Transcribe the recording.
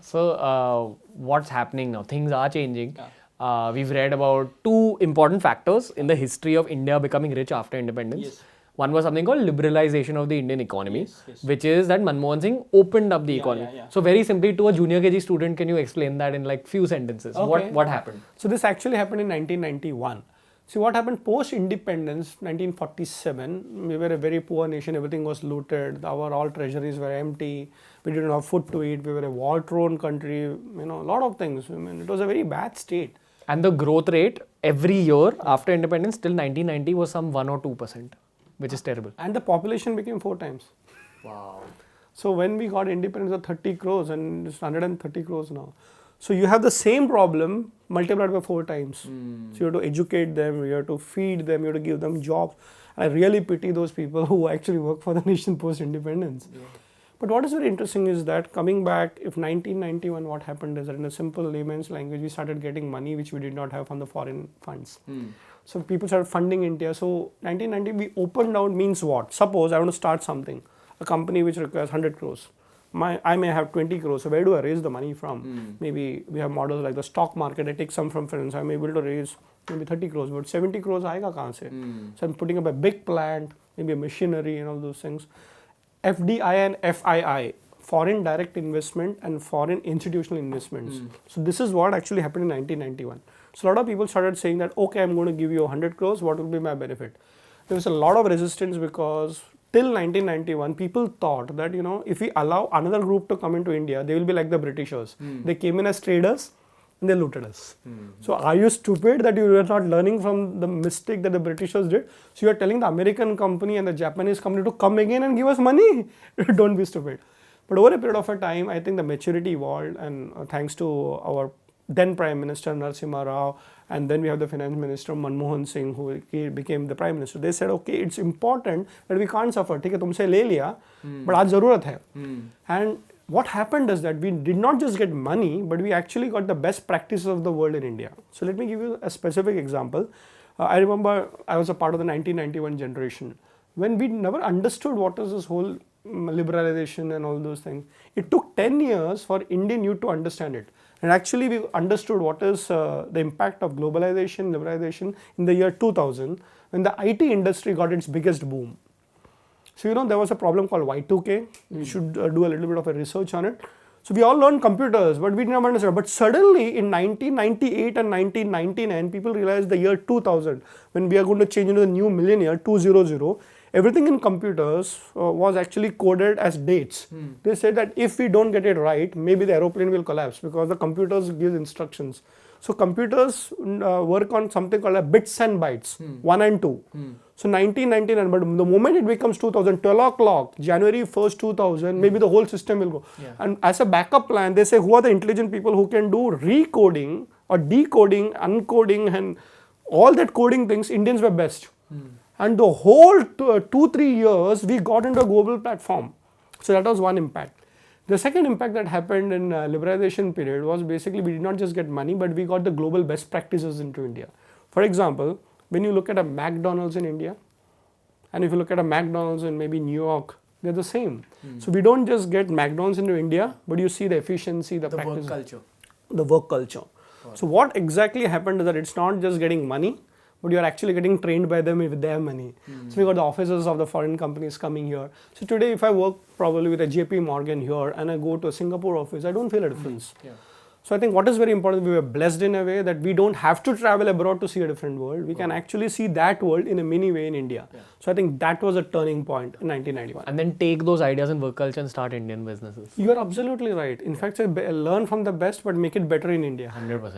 So, what's happening now? Things are changing. We've read about two important factors in the history of India becoming rich after independence. Yes. One was something called liberalization of the Indian economy, Yes. which is that Manmohan Singh opened up the economy. yeah. So, very simply, to a junior KG student, can you explain that in like few sentences? Okay. What happened? So this actually happened in 1991. See what happened post-independence, 1947, we were a very poor nation, everything was looted, our all treasuries were empty, we didn't have food to eat, we were a war-torn country, a lot of things. It was a very bad state. And the growth rate every year after independence till 1990 was some 1 or 2%, which is terrible. And the population became 4 times. Wow. So when we got independence of 30 crores and it's 130 crores now. So you have the same problem multiplied by 4 times. So you have to educate them, you have to feed them, you have to give them jobs. I really pity those people who actually work for the nation post-independence. Yeah. But what is very interesting is that coming back, if 1991, what happened is that in a simple layman's language, we started getting money which we did not have from the foreign funds. So people started funding India. So 1990, we opened out means what? Suppose I want to start something, a company which requires 100 crores. I may have 20 crores, so where do I raise the money from? Maybe we have models like the stock market, I take some from friends, I'm able to raise maybe 30 crores, but 70 crores aayega kahan se? So I'm putting up a big plant, maybe a machinery and all those things. FDI and FII, foreign direct investment and foreign institutional investments. So this is what actually happened in 1991. So a lot of people started saying that, okay, I'm going to give you 100 crores, what will be my benefit? There was a lot of resistance because till 1991, people thought that, if we allow another group to come into India, they will be like the Britishers. They came in as traders and they looted us. So are you stupid that you are not learning from the mistake that the Britishers did? So you are telling the American company and the Japanese company to come again and give us money? Don't be stupid. But over a period of a time, I think the maturity evolved, and thanks to our then Prime Minister Narasimha Rao, and then we have the Finance Minister Manmohan Singh, who became the Prime Minister. They said, okay, it's important that we can't suffer. ठीक है, तुमसे ले लिया, but आज ज़रूरत है. And what happened is that we did not just get money, but we actually got the best practices of the world in India. So let me give you a specific example. I remember I was a part of the 1991 generation when we never understood what is this whole liberalization and all those things. It took 10 years for Indian youth to understand it. And actually we understood what is the impact of globalization, liberalization in the year 2000 when the IT industry got its biggest boom. So there was a problem called Y2K. We should do a little bit of a research on it. So we all learned computers, but we never understood. But suddenly in 1998 and 1999, people realized the year 2000, when we are going to change into the new millennium, 200, everything in computers was actually coded as dates. They said that if we don't get it right, maybe the aeroplane will collapse because the computers give instructions. So computers work on something called bits and bytes, 1 and 2. So 1999, but the moment it becomes 2000, 12 o'clock, January 1st, 2000, maybe the whole system will go. Yeah. And as a backup plan, they say, who are the intelligent people who can do recoding or decoding, uncoding, and all that coding things? Indians were best. And the whole 2-3 years, we got into a global platform. So that was one impact. The second impact that happened in liberalization period was basically we did not just get money, but we got the global best practices into India. For example, when you look at a McDonald's in India, and if you look at a McDonald's in maybe New York, they're the same. So we don't just get McDonald's into India, but you see the efficiency, the practice, work culture. The work culture. So what exactly happened is that it's not just getting money, but you're actually getting trained by them with their money. So we got the officers of the foreign companies coming here. So today if I work probably with a JP Morgan here and I go to a Singapore office, I don't feel a difference. Yeah. So I think what is very important, we were blessed in a way that we don't have to travel abroad to see a different world. We can actually see that world in a mini way in India. Yeah. So I think that was a turning point in 1991. And then take those ideas in work culture and start Indian businesses. You are absolutely right. In fact, learn from the best but make it better in India. 100%.